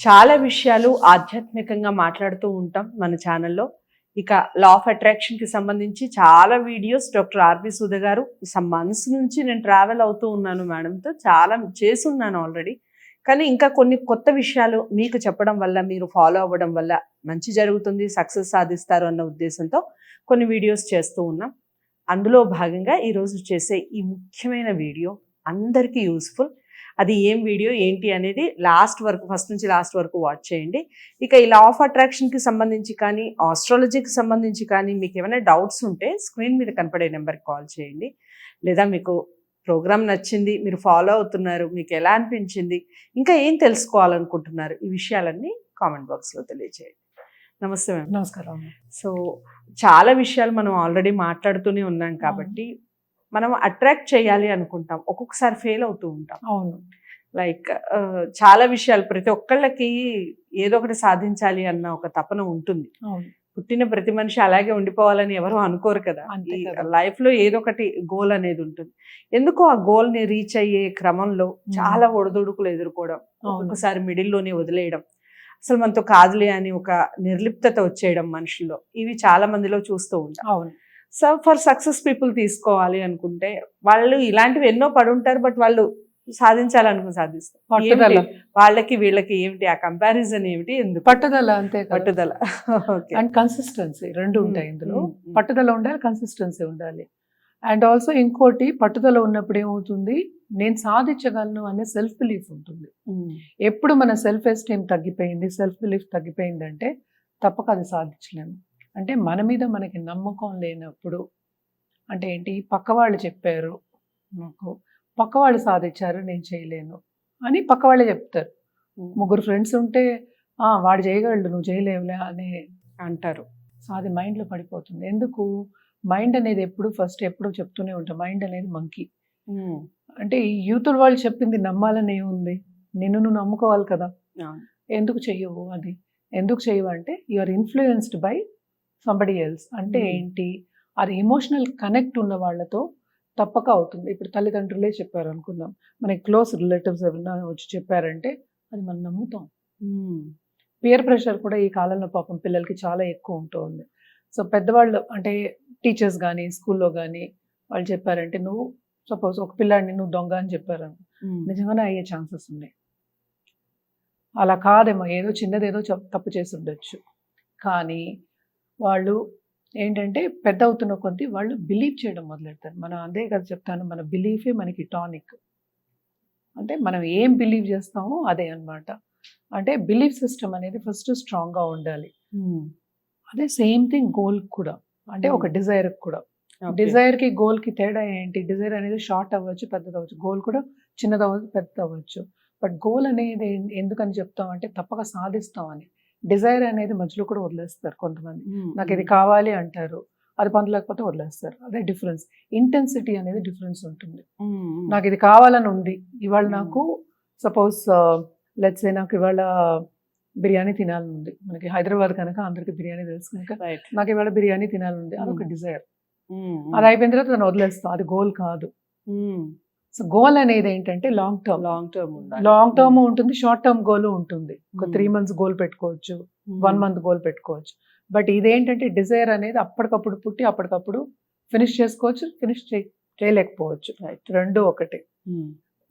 చాలా విషయాలు ఆధ్యాత్మికంగా మాట్లాడుతూ ఉంటాం మన ఛానల్లో. ఇక లా ఆఫ్ అట్రాక్షన్కి సంబంధించి చాలా వీడియోస్ డాక్టర్ ఆర్బి సుధ గారు మంత్స్ నుంచి నేను ట్రావెల్ అవుతూ ఉన్నాను మేడంతో, చాలా చేసున్నాను ఆల్రెడీ. కానీ ఇంకా కొన్ని కొత్త విషయాలు మీకు చెప్పడం వల్ల, మీరు ఫాలో అవ్వడం వల్ల మంచి జరుగుతుంది, సక్సెస్ సాధిస్తారు అన్న ఉద్దేశంతో కొన్ని వీడియోస్ చేస్తూ ఉన్నాం. అందులో భాగంగా ఈరోజు చేసే ఈ ముఖ్యమైన వీడియో అందరికీ యూస్ఫుల్. అది ఏం వీడియో ఏంటి అనేది లాస్ట్ వరకు, ఫస్ట్ నుంచి లాస్ట్ వరకు వాచ్ చేయండి. ఇక ఈ లా ఆఫ్ అట్రాక్షన్కి సంబంధించి కానీ, ఆస్ట్రాలజీకి సంబంధించి కానీ మీకు ఏమైనా డౌట్స్ ఉంటే స్క్రీన్ మీద కనపడే నెంబర్కి కాల్ చేయండి. లేదా మీకు ప్రోగ్రామ్ నచ్చింది, మీరు ఫాలో అవుతున్నారు, మీకు ఎలా అనిపించింది, ఇంకా ఏం తెలుసుకోవాలనుకుంటున్నారు, ఈ విషయాలన్నీ కామెంట్ బాక్స్లో తెలియజేయండి. నమస్తే మ్యామ్. నమస్కారం. సో చాలా విషయాలు మనం ఆల్రెడీ మాట్లాడుతూనే ఉన్నాం కాబట్టి మనం అట్రాక్ట్ చేయాలి అనుకుంటాం, ఒక్కొక్కసారి ఫెయిల్ అవుతూ ఉంటాం. అవును. లైక్ చాలా విషయాలు ప్రతి ఒక్కళ్ళకి ఏదో ఒకటి సాధించాలి అన్న ఒక తపన ఉంటుంది. అవును. పుట్టిన ప్రతి మనిషి అలాగే ఉండిపోవాలని ఎవరు అనుకోరు కదా. అంతే ఈ కదా. లైఫ్లో ఏదో ఒకటి గోల్ అనేది ఉంటుంది. ఎందుకో ఆ గోల్ని రీచ్ అయ్యే క్రమంలో చాలా ఒడిదుడుకులు ఎదుర్కోవడం, ఒక్కొక్కసారి మిడిల్లోనే వదిలేయడం, అసలు మనతో కాదులే అని ఒక నిర్లిప్తత వచ్చేయడం మనుషుల్లో, ఇవి చాలా మందిలో చూస్తూ ఉంటాం. అవును. సో ఫర్ సక్సెస్ పీపుల్ తీసుకోవాలి అనుకుంటే వాళ్ళు ఇలాంటివి ఎన్నో పడుంటారు, బట్ వాళ్ళు సాధించాలనుకుని సాధిస్తారు. పట్టుదల. ఏమిటి వాళ్ళకి వీళ్ళకి ఏమిటి ఆ కంపారిజన్ ఏమిటి, ఎందుకు పట్టుదల, అంతే కదా. పట్టుదల. ఓకే. అండ్ కన్సిస్టెన్సీ రెండు ఉంటాయి ఇందులో. పట్టుదల ఉండాలి, కన్సిస్టెన్సీ ఉండాలి. అండ్ ఆల్సో ఇంకోటి, పట్టుదల ఉన్నప్పుడు ఏమవుతుంది, నేను సాధించగలను అనే సెల్ఫ్ బిలీఫ్ ఉంటుంది. ఎప్పుడు మన సెల్ఫ్ ఎస్టీమ్ తగ్గిపోయింది, సెల్ఫ్ బిలీఫ్ తగ్గిపోయిందంటే తప్పక అది సాధించలేము. అంటే మన మీద మనకి నమ్మకం లేనప్పుడు, అంటే ఏంటి, పక్కవాళ్ళు చెప్పారు నాకు, పక్కవాళ్ళు సాధించారు నేను చేయలేను అని పక్కవాళ్ళే చెప్తారు. ముగ్గురు ఫ్రెండ్స్ ఉంటే వాడు చేయగలడు నువ్వు చేయలేవులే అని అంటారు. సో అది మైండ్లో పడిపోతుంది. ఎందుకు, మైండ్ అనేది ఎప్పుడు చెప్తూనే ఉంటాం, మైండ్ అనేది మంకీ. అంటే ఈ యూతుల వాళ్ళు చెప్పింది నమ్మాలని ఏముంది, నిన్ను నువ్వు నమ్ముకోవాలి కదా. ఎందుకు చెయ్యవు అది, ఎందుకు చెయ్యవు అంటే you are influenced by somebody else. అంటే ఏంటి, అది ఎమోషనల్ కనెక్ట్ ఉన్న వాళ్ళతో తప్పక అవుతుంది. ఇప్పుడు తల్లిదండ్రులే చెప్పారు అనుకుందాం, మనకి క్లోజ్ రిలేటివ్స్ ఎవరైనా వచ్చి చెప్పారంటే అది మనం నమ్ముతాం. పియర్ ప్రెషర్ కూడా ఈ కాలంలో పాపం పిల్లలకి చాలా ఎక్కువ ఉంటుంది. సో పెద్దవాళ్ళు అంటే టీచర్స్ కానీ స్కూల్లో కానీ వాళ్ళు చెప్పారంటే, నువ్వు సపోజ్ ఒక పిల్లాడిని నువ్వు దొంగ అని చెప్పారు, నిజంగానే అయ్యే ఛాన్సెస్ ఉన్నాయి. అలా కాదేమో, ఏదో చిన్నదేదో తప్పు చేసి ఉండొచ్చు, కానీ వాళ్ళు ఏంటంటే పెద్ద అవుతున్న కొద్దీ వాళ్ళు బిలీవ్ చేయడం మొదలెడతారు. మనం అదే కదా చెప్తాను, మన బిలీఫే మనకి టానిక్. అంటే మనం ఏం బిలీవ్ చేస్తామో అదే అన్నమాట. అంటే బిలీఫ్ సిస్టమ్ అనేది ఫస్ట్ స్ట్రాంగ్గా ఉండాలి. అదే సేమ్ థింగ్ గోల్ కూడా, అంటే ఒక డిజైర్ కూడా. డిజైర్కి గోల్కి తేడా ఏంటి, డిజైర్ అనేది షార్ట్ అవ్వచ్చు, పెద్దది అవ్వచ్చు, గోల్ కూడా చిన్నది అవ్వచ్చు, పెద్దది అవ్వచ్చు. బట్ గోల్ అనేది ఎందుకని చెప్తాం అంటే తప్పక సాధిస్తామని. డిజైర్ అనేది మధ్యలో కూడా వదిలేస్తారు కొంతమంది, నాకు ఇది కావాలి అంటారు, అది పొందలేకపోతే వదిలేస్తారు. అదే డిఫరెన్స్. ఇంటెన్సిటీ అనేది డిఫరెన్స్ ఉంటుంది. నాకు ఇది కావాలని ఉంది, ఇవాళ నాకు సపోజ్ లెట్స్ సే నాకు ఇవాళ బిర్యానీ తినాలని ఉంది, మనకి హైదరాబాద్ కనుక అందరికి బిర్యానీ తెలుసు కనుక నాకు ఇవాళ బిర్యానీ తినాలని ఉంది, అదొక డిజైర్. అది అయిపోయిన తర్వాత దాన్ని వదిలేస్తాం, అది గోల్ కాదు. సో గోల్ అనేది ఏంటంటే లాంగ్ టర్మ్ ఉంటుంది, షార్ట్ టర్మ్ గోల్ ఉంటుంది. ఒక 3 months గోల్ పెట్టుకోవచ్చు, 1 month గోల్ పెట్టుకోవచ్చు. బట్ ఇదేంటంటే డిజైర్ అనేది అప్పటికప్పుడు పుట్టి అప్పటికప్పుడు ఫినిష్ చేసుకోవచ్చు, ఫినిష్ చేయలేకపోవచ్చు. రెండు ఒకటే.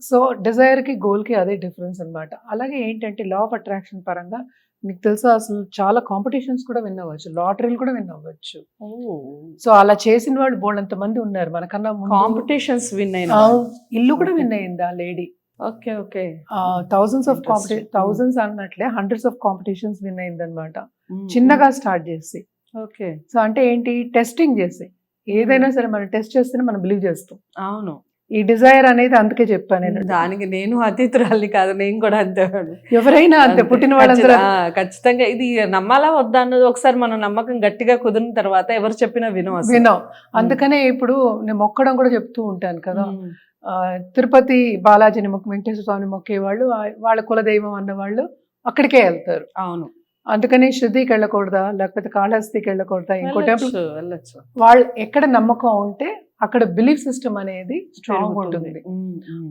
సో డిజైర్కి గోల్కి అదే డిఫరెన్స్ అనమాట. అలాగే ఏంటంటే లా ఆఫ్ అట్రాక్షన్ పరంగా మీకు తెలుసా, అసలు చాలా కాంపిటీషన్స్ కూడా విన్ అవ్వచ్చు, లాటరీలు కూడా విన్ అవ్వచ్చు. సో అలా చేసిన వాళ్ళు బోల్డంత మంది ఉన్నారు మనకన్నా. కాంపిటీషన్స్ విన్ అయిన ఇల్లు కూడా విన్ అయింది ఆ లేడీ. Okay okay. థౌజండ్స్ అన్నట్లే హండ్రెడ్స్ ఆఫ్ కాంపిటీషన్స్ విన్ అయింది అనమాట, చిన్నగా స్టార్ట్ చేసి. ఓకే. సో అంటే ఏంటి, టెస్టింగ్ చేసి, ఏదైనా సరే మనం టెస్ట్ చేస్తేనే మనం బిలీవ్ చేస్తాం. అవును. ఈ డిజైర్ అనేది అందుకే చెప్పాను నేను. దానికి నేను అతీతురాలి కాదు, నేను కూడా అంతే, ఎవరైనా అంతే, పుట్టిన వాళ్ళందరూ ఖచ్చితంగా ఇది నమ్మాలా వద్దా అన్నది ఒకసారి మనం నమ్మకం గట్టిగా కుదిరిన తర్వాత ఎవరు చెప్పినా వినం. అందుకనే ఇప్పుడు నేను మొక్కడం కూడా చెప్తూ ఉంటాను కదా. తిరుపతి బాలాజీని వెంకటేశ్వర స్వామిని మొక్కేవాళ్ళు, వాళ్ళ కులదైవం అన్న వాళ్ళు అక్కడికే వెళ్తారు. అవును. అందుకని శుద్ధికి వెళ్ళకూడదా, లేకపోతే కాళహస్తికి వెళ్ళకూడదా, ఇంకోటి వెళ్ళొచ్చు. వాళ్ళు ఎక్కడ నమ్మకం ఉంటే అక్కడ బిలీఫ్ సిస్టమ్ అనేది స్ట్రాంగ్ ఉంటుంది.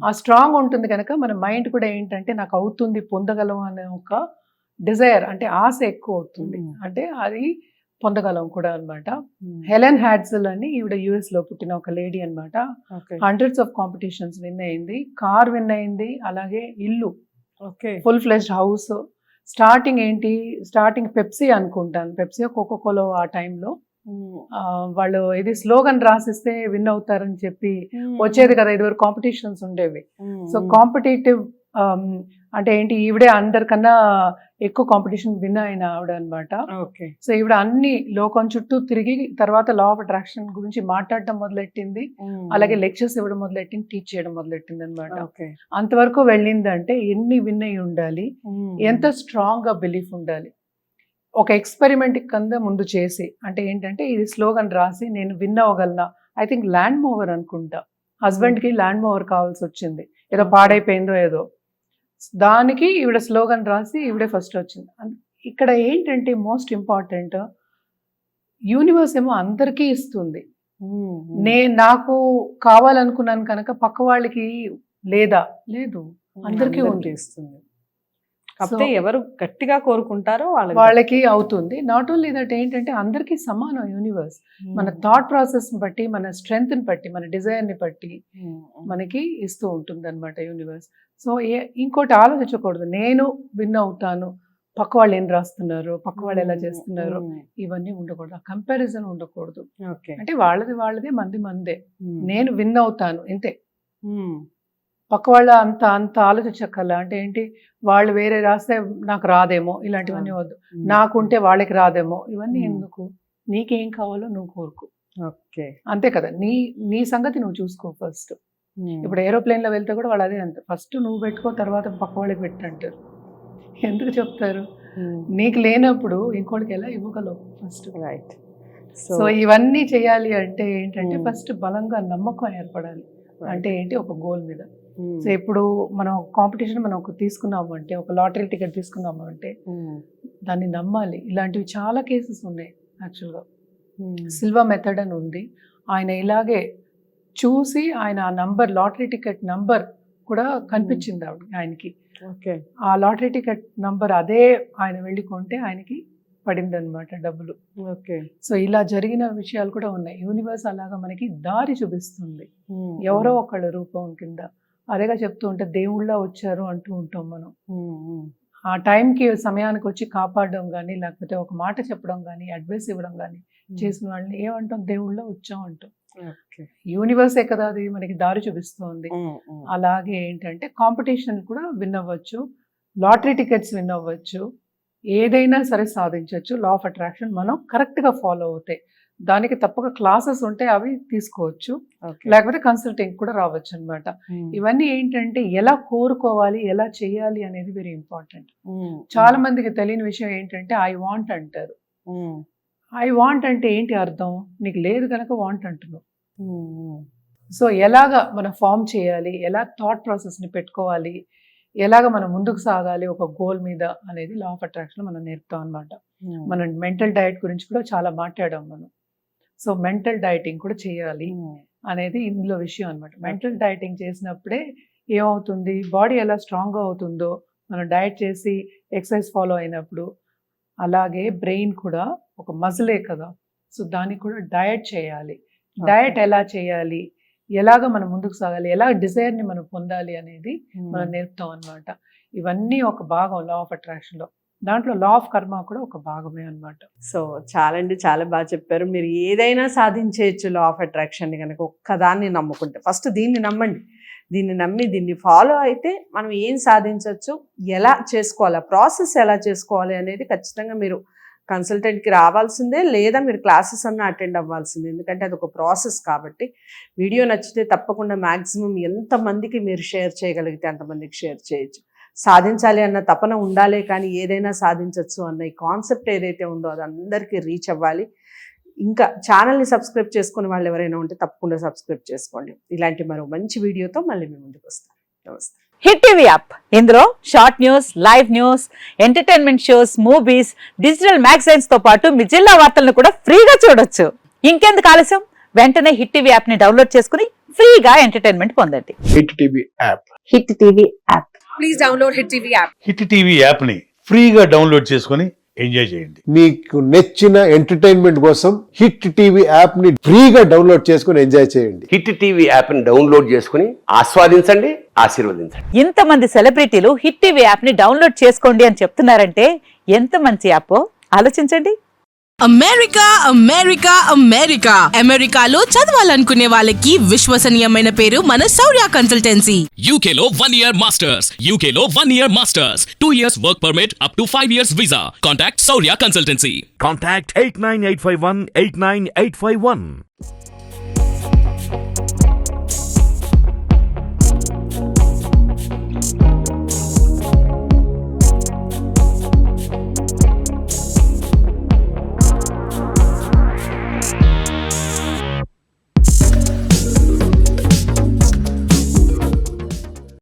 ఆ స్ట్రాంగ్ ఉంటుంది కనుక మన మైండ్ కూడా ఏంటంటే నాకు అవుతుంది, పొందగలం అనే ఒక డిజైర్ అంటే ఆశ ఎక్కువ అవుతుంది, అంటే అది పొందగలం కూడా అన్నమాట. హెలెన్ హ్యాడ్సెల్ అని ఈవిడ US లో పుట్టిన ఒక లేడీ అన్నమాట. హండ్రెడ్స్ ఆఫ్ కాంపిటీషన్స్ విన్ అయింది, కార్ విన్ అయింది, అలాగే ఇల్లు, full fledged house. Starting Pepsi అనుకుంటాను, పెప్సీ కోకోకోలో ఆ టైంలో వాళ్ళు ఇది స్లోగన్ రాసిస్తే విన్ అవుతారని చెప్పి వచ్చేది కదా, ఇదివరకు కాంపిటీషన్స్ ఉండేవి. సో కాంపిటేటివ్ అంటే ఏంటి, ఈవిడే అందరికన్నా ఎక్కువ కాంపిటీషన్ విన్ అయిన ఆవిడ అనమాట. సో ఈవిడ అన్ని లోకం చుట్టూ తిరిగి తర్వాత లా ఆఫ్ అట్రాక్షన్ గురించి మాట్లాడటం మొదలెట్టింది, అలాగే లెక్చర్స్ ఇవ్వడం మొదలెట్టింది, టీచ్ చేయడం మొదలెట్టింది అనమాట. అంతవరకు వెళ్ళిందంటే ఎన్ని విన్ అయి ఉండాలి, ఎంత స్ట్రాంగ్ గా బిలీఫ్ ఉండాలి. ఒక ఎక్స్పెరిమెంట్ కింద ముందు చేసి, అంటే ఏంటంటే ఇది స్లోగన్ రాసి నేను విన్ అవ్వగలనా, ఐ థింక్ ల్యాండ్ మోవర్ అనుకుంటా, హస్బెండ్ కి ల్యాండ్ మోవర్ కావాల్సి వచ్చింది, ఏదో పాడైపోయిందో ఏదో, దానికి ఈవిడ స్లోగన్ రాసి ఈవిడే ఫస్ట్ వచ్చింది. ఇక్కడ ఏంటంటే మోస్ట్ ఇంపార్టెంట్, యూనివర్స్ ఏమో అందరికీ ఇస్తుంది, నాకు కావాలనుకున్నాను కనుక పక్క వాళ్ళకి లేదా, లేదు, అందరికీ ఇస్తుంది. కాకపోతే ఎవరు గట్టిగా కోరుకుంటారో వాళ్ళకి అవుతుంది. నాట్ ఓన్లీ దట్, ఏంటంటే అందరికీ సమానం యూనివర్స్. మన థాట్ ప్రాసెస్ ని బట్టి, మన స్ట్రెంగ్త్ ని బట్టి, మన డిజైర్ ని బట్టి మనకి ఇస్తూ ఉంటుంది అనమాట యూనివర్స్. సో ఇంకోటి ఆలోచించకూడదు, నేను విన్ అవుతాను, పక్క వాళ్ళు ఏం రాస్తున్నారు, పక్క వాళ్ళు ఎలా చేస్తున్నారు, ఇవన్నీ ఉండకూడదు, ఆ కంపారిజన్ ఉండకూడదు. అంటే వాళ్ళదే మందే, నేను విన్ అవుతాను ఇంతే. పక్క వాళ్ళ అంత ఆలోచించక్కర్లా, అంటే ఏంటి వాళ్ళు వేరే రాస్తే నాకు రాదేమో, ఇలాంటివన్నీ వద్దు, నాకుంటే వాళ్ళకి రాదేమో, ఇవన్నీ ఎందుకు, నీకేం కావాలో నువ్వు కోరుకో, అంతే కదా. నీ సంగతి నువ్వు చూసుకో ఫస్ట్. ఇప్పుడు ఏరోప్లేన్ లో వెళ్తే కూడా వాళ్ళు అదే అంత, ఫస్ట్ నువ్వు పెట్టుకో, తర్వాత పక్క వాళ్ళకి పెట్టంటారు. ఎందుకు చెప్తారు, నీకు లేనప్పుడు ఇంకోటికి ఎలా ఇవ్వగలవు ఫస్ట్, రైట్. సో ఇవన్నీ చేయాలి అంటే ఏంటంటే ఫస్ట్ బలంగా నమ్మకం ఏర్పడాలి, అంటే ఏంటి ఒక గోల్ మీద. సో ఇప్పుడు మనం కాంపిటీషన్ మనం తీసుకున్నాము అంటే, ఒక లాటరీ టికెట్ తీసుకున్నాము అంటే దాన్ని నమ్మాలి. ఇలాంటివి చాలా కేసెస్ ఉన్నాయి యాక్చువల్గా. సిల్వా మెథడ్ అని ఉంది, ఆయన ఇలాగే చూసి ఆయన ఆ నంబర్, లాటరీ టికెట్ నంబర్ కూడా కనిపించింది ఆయనకి, ఆ లాటరీ టికెట్ నంబర్ అదే ఆయన వెళ్ళి కొంటే ఆయనకి పడింది అనమాట డబ్బులు. సో ఇలా జరిగిన విషయాలు కూడా ఉన్నాయి. యూనివర్స్ అలాగా మనకి దారి చూపిస్తుంది ఎవరో ఒకళ్ళ రూపం కింద. అదేగా చెప్తూ ఉంటే దేవుళ్ళ వచ్చారు అంటూ ఉంటాం మనం. ఆ టైంకి సమయానికి వచ్చి కాపాడడం కానీ, లేకపోతే ఒక మాట చెప్పడం కానీ, అడ్వైస్ ఇవ్వడం కానీ చేసిన వాళ్ళని ఏమంటాం, దేవుళ్ళ వచ్చాం అంటాం. యూనివర్సే కదా అది మనకి దారి చూపిస్తుంది. అలాగే ఏంటంటే కాంపిటీషన్ కూడా విన్ అవ్వచ్చు, లాటరీ టికెట్స్ విన్ అవ్వచ్చు, ఏదైనా సరే సాధించవచ్చు. లా ఆఫ్ అట్రాక్షన్ మనం కరెక్ట్గా ఫాలో అవుతాయి. దానికి తప్పక క్లాసెస్ ఉంటే అవి తీసుకోవచ్చు, లేకపోతే కన్సల్టింగ్ కూడా రావచ్చు అనమాట. ఇవన్నీ ఏంటంటే ఎలా కోరుకోవాలి, ఎలా చేయాలి అనేది వెరీ ఇంపార్టెంట్. చాలా మందికి తెలియని విషయం ఏంటంటే ఐ వాంట్ అంటారు. ఐ వాంట్ అంటే ఏంటి అర్థం, నీకు లేదు కనుక వాంట్ అంటున్నావు. సో ఎలాగా మనం ఫామ్ చేయాలి, ఎలా థాట్ ప్రాసెస్ని పెట్టుకోవాలి, ఎలాగ మనం ముందుకు సాగాలి ఒక గోల్ మీద అనేది లా ఆఫ్ అట్రాక్షన్ మనం నేర్పుతాం అనమాట. మనం మెంటల్ డయట్ గురించి కూడా చాలా మాట్లాడాం మనం. సో మెంటల్ డైటింగ్ కూడా చేయాలి అనేది ఇందులో విషయం అనమాట. మెంటల్ డైటింగ్ చేసినప్పుడే ఏమవుతుంది, బాడీ ఎలా స్ట్రాంగ్గా అవుతుందో మనం డయట్ చేసి ఎక్సర్సైజ్ ఫాలో అయినప్పుడు, అలాగే బ్రెయిన్ కూడా ఒక మజిలే కదా, సో దానికి కూడా డయట్ చేయాలి. డయట్ ఎలా చేయాలి, ఎలాగ మనం ముందుకు సాగాలి, ఎలా డిజైర్ని మనం పొందాలి అనేది మనం నేర్పుతాం అనమాట. ఇవన్నీ ఒక భాగం లా ఆఫ్ అట్రాక్షన్లో. దాంట్లో లా ఆఫ్ కర్మ కూడా ఒక భాగమే అనమాట. సో చాలా బాగా చెప్పారు. మీరు ఏదైనా సాధించేయచ్చు లా ఆఫ్ అట్రాక్షన్ని కనుక ఒక్కదాన్ని నమ్ముకుంటే. ఫస్ట్ దీన్ని నమ్మండి, దీన్ని నమ్మి దీన్ని ఫాలో అయితే మనం ఏం సాధించవచ్చు, ఎలా చేసుకోవాలి, ఆ ప్రాసెస్ ఎలా చేసుకోవాలి అనేది ఖచ్చితంగా మీరు కన్సల్టెంట్కి రావాల్సిందే, లేదా మీరు క్లాసెస్ అన్న అటెండ్ అవ్వాల్సిందే. ఎందుకంటే అది ఒక ప్రాసెస్ కాబట్టి. వీడియో నచ్చితే తప్పకుండా మ్యాక్సిమం ఎంతమందికి మీరు షేర్ చేయగలిగితే అంతమందికి షేర్ చేయొచ్చు. సాధించాలి అన్న తపన ఉండాలి, కానీ ఏదైనా సాధించవచ్చు అన్న ఈ కాన్సెప్ట్ ఏదైతే ఉందో అది అందరికీ రీచ్ అవ్వాలి. ఇంకా ఛానల్ని సబ్స్క్రైబ్ చేసుకునే వాళ్ళు ఎవరైనా ఉంటే తప్పకుండా సబ్స్క్రైబ్ చేసుకోండి. ఇలాంటి మరో మంచి వీడియోతో మళ్ళీ మీ ముందుకు వస్తాను. నమస్తే. హిట్ టీవీ యాప్, ఇందులో short news, live news, entertainment shows, movies, digital magazines తో పాటు మీ జిల్లా వార్తలను కూడా ఫ్రీగా చూడొచ్చు. ఇంకెందుకు ఆలస్యం, వెంటనే హిట్ టీవీ యాప్ ని డౌన్లోడ్ చేసుకుని ఫ్రీగా ఎంటర్టైన్మెంట్ పొందండి. Hit TV app. Hit TV app. Please download Hit TV app. Hit TV app ని ఫ్రీగా డౌన్లోడ్ చేసుకొని ఎంజాయ్ చేయండి. మీకు నచ్చిన ఎంటర్టైన్మెంట్ కోసం హిట్ టీవీ యాప్ ని ఫ్రీగా డౌన్లోడ్ చేసుకుని ఎంజాయ్ చేయండి. హిట్ టీవీ యాప్ ని డౌన్లోడ్ చేసుకుని ఆస్వాదించండి, ఆశీర్వదించండి. ఇంతమంది సెలబ్రిటీలు హిట్ టీవీ యాప్ ని డౌన్లోడ్ చేసుకోండి అని చెప్తున్నారంటే ఎంత మంచి యాప్ ఆలోచించండి. అమెరికా అమెరికా అమెరికా అమెరికాలో చదవాలనుకునే వాళ్ళకి విశ్వసనీయమైన పేరు మన శౌర్య కన్సల్టెన్సీ. UK లో 1 year masters. UK లో 1 year masters. 2 years work permit up to 5 years visa. Contact Saurya Consultancy. Contact 89851 89851.